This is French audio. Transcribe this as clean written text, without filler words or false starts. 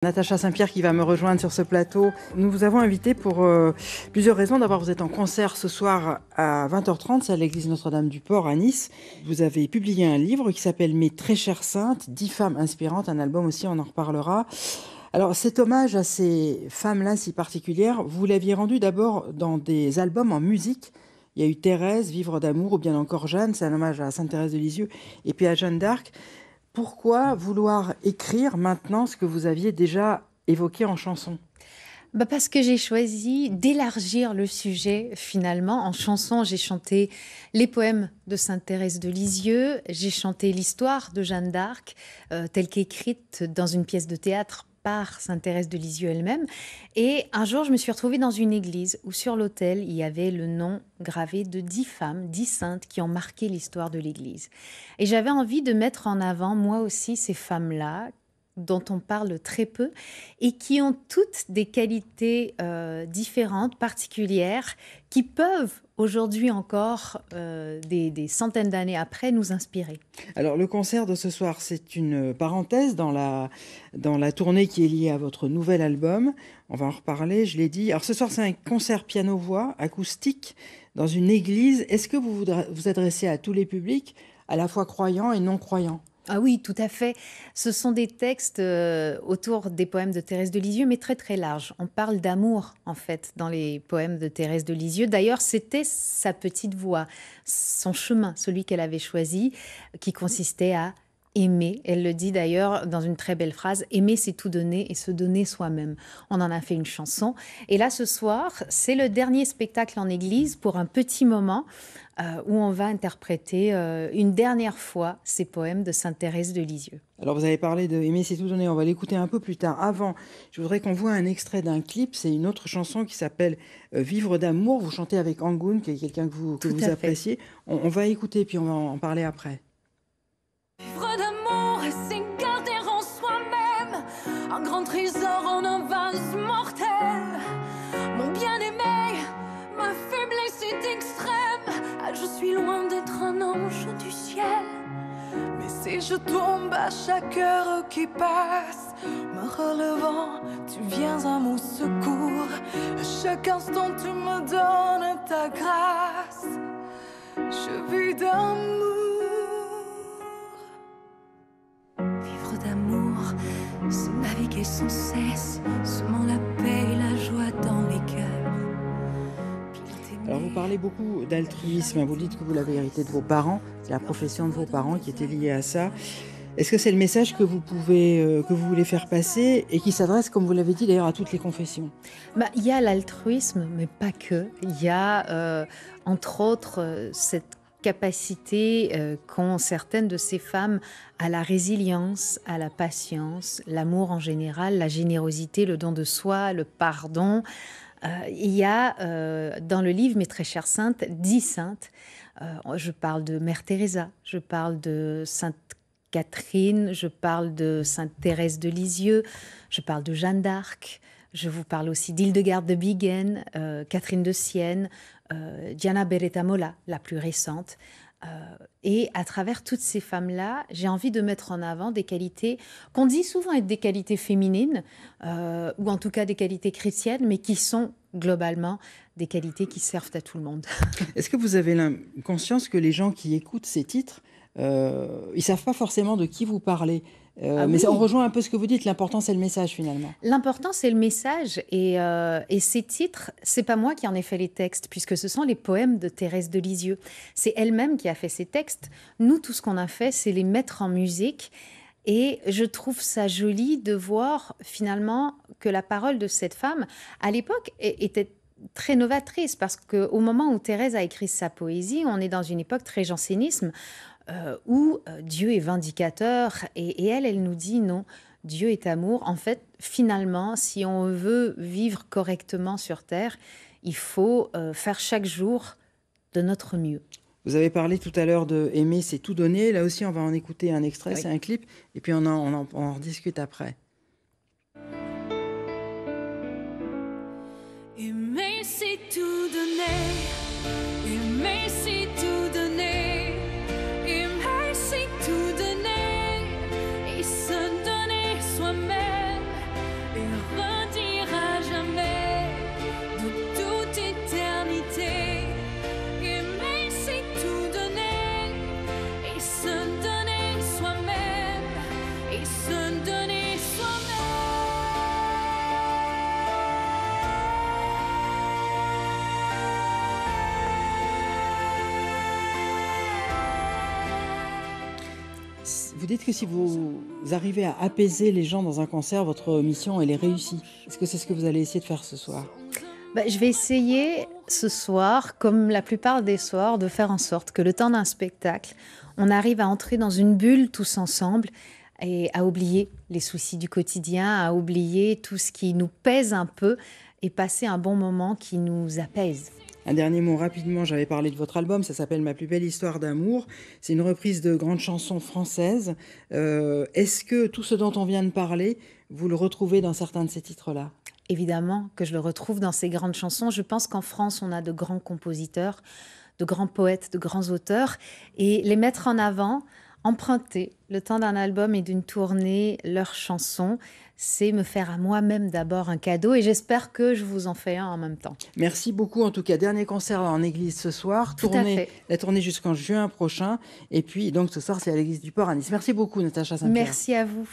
Natacha Saint-Pierre qui va me rejoindre sur ce plateau. Nous vous avons invité pour plusieurs raisons. D'abord, vous êtes en concert ce soir à 20h30, c'est à l'église Notre-Dame-du-Port à Nice. Vous avez publié un livre qui s'appelle « Mes très chères saintes, 10 femmes inspirantes », un album aussi, on en reparlera. Alors cet hommage à ces femmes-là si particulières, vous l'aviez rendu d'abord dans des albums en musique. Il y a eu Thérèse, Vivre d'amour ou bien encore Jeanne, c'est un hommage à Sainte Thérèse de Lisieux et puis à Jeanne d'Arc. Pourquoi vouloir écrire maintenant ce que vous aviez déjà évoqué en chanson ? Parce que j'ai choisi d'élargir le sujet finalement. En chanson, j'ai chanté les poèmes de Sainte Thérèse de Lisieux, j'ai chanté l'histoire de Jeanne d'Arc, telle qu'écrite dans une pièce de théâtre par Sainte Thérèse de Lisieux elle-même. Et un jour, je me suis retrouvée dans une église où sur l'autel, il y avait le nom gravé de 10 femmes, 10 saintes qui ont marqué l'histoire de l'église. Et j'avais envie de mettre en avant, moi aussi, ces femmes-là, dont on parle très peu, et qui ont toutes des qualités différentes, particulières, qui peuvent aujourd'hui encore, des centaines d'années après, nous inspirer. Alors le concert de ce soir, c'est une parenthèse dans la tournée qui est liée à votre nouvel album. On va en reparler, je l'ai dit. Alors ce soir, c'est un concert piano-voix acoustique dans une église. Est-ce que vous vous adressez à tous les publics, à la fois croyants et non croyants ? Ah oui, tout à fait. Ce sont des textes autour des poèmes de Thérèse de Lisieux, mais très très larges. On parle d'amour, en fait, dans les poèmes de Thérèse de Lisieux. D'ailleurs, c'était sa petite voie, son chemin, celui qu'elle avait choisi, qui consistait à aimer. Elle le dit d'ailleurs dans une très belle phrase, « Aimer, c'est tout donner et se donner soi-même ». On en a fait une chanson. Et là, ce soir, c'est le dernier spectacle en église pour un petit moment où on va interpréter une dernière fois ces poèmes de Sainte Thérèse de Lisieux. Alors vous avez parlé de « Aimer, c'est tout donner », on va l'écouter un peu plus tard. Avant, je voudrais qu'on voit un extrait d'un clip, c'est une autre chanson qui s'appelle « Vivre d'amour ». Vous chantez avec Angoune, qui est quelqu'un que vous appréciez. On va écouter, puis on va en parler après. Vivre d'amour, c'est garder en soi-même un grand trésor en un vase mortel. Mon bien-aimé, ma faiblesse est extrême. Je suis loin d'être un ange du ciel. Mais si je tombe à chaque heure qui passe, me relevant, tu viens à mon secours. À chaque instant, tu me donnes ta grâce. Je vis d'amour. Vivre d'amour, c'est naviguer sans cesse, semant la paix et la joie dans les cœurs. Alors vous parlez beaucoup d'altruisme, vous dites que vous l'avez hérité de vos parents, c'est la profession de vos parents qui était liée à ça. Est-ce que c'est le message que vous voulez faire passer et qui s'adresse, comme vous l'avez dit d'ailleurs, à toutes les confessions ? Il y a l'altruisme, mais pas que. Il y a, entre autres, cette capacité qu'ont certaines de ces femmes à la résilience, à la patience, l'amour en général, la générosité, le don de soi, le pardon. Il y a dans le livre « Mes très chères saintes » 10 saintes. Je parle de Mère Teresa, je parle de Sainte Catherine, je parle de Sainte Thérèse de Lisieux, je parle de Jeanne d'Arc, je vous parle aussi d'Hildegarde de Bingen, Catherine de Sienne, Diana Beretta Molla, la plus récente. Et à travers toutes ces femmes-là, j'ai envie de mettre en avant des qualités qu'on dit souvent être des qualités féminines, ou en tout cas des qualités chrétiennes, mais qui sont globalement des qualités qui servent à tout le monde. Est-ce que vous avez conscience que les gens qui écoutent ces titres, ils ne savent pas forcément de qui vous parlez mais oui. On rejoint un peu ce que vous dites, l'important c'est le message finalement. L'important c'est le message et ces titres, c'est pas moi qui en ai fait les textes puisque ce sont les poèmes de Thérèse de Lisieux. C'est elle-même qui a fait ces textes. Nous, tout ce qu'on a fait, c'est les mettre en musique et je trouve ça joli de voir finalement que la parole de cette femme, à l'époque, était très novatrice parce qu'au moment où Thérèse a écrit sa poésie, on est dans une époque très jansénisme, où Dieu est vindicateur et elle nous dit non, Dieu est amour. En fait, finalement, si on veut vivre correctement sur Terre, il faut faire chaque jour de notre mieux. Vous avez parlé tout à l'heure de « Aimer, c'est tout donner ». Là aussi, on va en écouter un extrait, oui. C'est un clip, et puis on en rediscute après. Aimer, c'est tout donner. Aimer, c'est tout donner. Aimer, c'est tout donner. Et se donner soi-même. et redire à jamais de toute éternité. Aimer, c'est tout donner et se donner soi-même et se donner Vous dites que si vous arrivez à apaiser les gens dans un concert, votre mission, elle est réussie. Est-ce que c'est ce que vous allez essayer de faire ce soir? Je vais essayer ce soir, comme la plupart des soirs, de faire en sorte que le temps d'un spectacle, on arrive à entrer dans une bulle tous ensemble et à oublier les soucis du quotidien, à oublier tout ce qui nous pèse un peu et passer un bon moment qui nous apaise. Un dernier mot rapidement, j'avais parlé de votre album, ça s'appelle Ma plus belle histoire d'amour. C'est une reprise de grandes chansons françaises. Est-ce que tout ce dont on vient de parler, vous le retrouvez dans certains de ces titres-là? Évidemment que je le retrouve dans ces grandes chansons. Je pense qu'en France, on a de grands compositeurs, de grands poètes, de grands auteurs. Et les mettre en avant, emprunter le temps d'un album et d'une tournée, leurs chansons, c'est me faire à moi-même d'abord un cadeau. Et j'espère que je vous en fais un en même temps. Merci beaucoup. En tout cas, dernier concert en église ce soir. Tout à fait. La tournée jusqu'en juin prochain. Et puis, donc, ce soir, c'est à l'église du Port à Nice. Merci beaucoup, Natacha Saint-Pierre. Merci à vous.